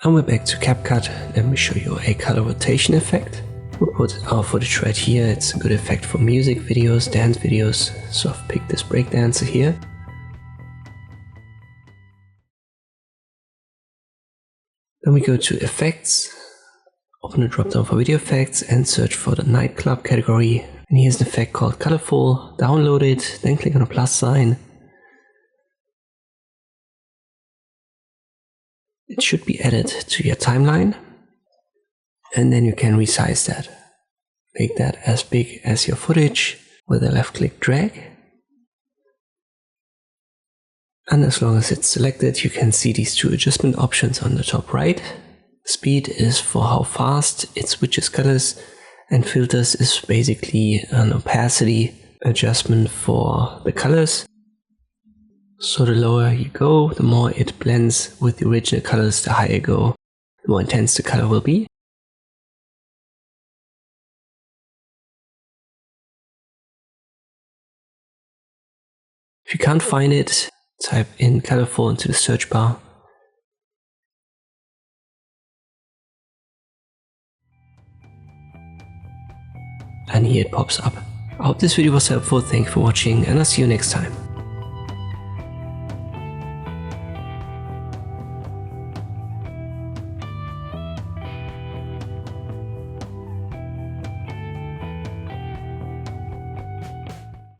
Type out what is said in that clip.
And we're back to CapCut. Let me show you a color rotation effect. We'll put our footage right here. It's a good effect for music videos, dance videos. So I've picked this breakdancer here. Then we go to effects, open the drop down for video effects and search for the nightclub category. And here's an effect called colorful. Download it, then click on the plus sign. It should be added to your timeline, and then you can resize that. Make that as big as your footage with a left click drag. And as long as it's selected, you can see these two adjustment options on the top right. Speed is for how fast it switches colors, and filters is basically an opacity adjustment for the colors. So the lower you go, the more it blends with the original colors. The higher you go, the more intense the color will be. If you can't find it, type in colorful into the search bar. And here it pops up. I hope this video was helpful. Thank you for watching, and I'll see you next time.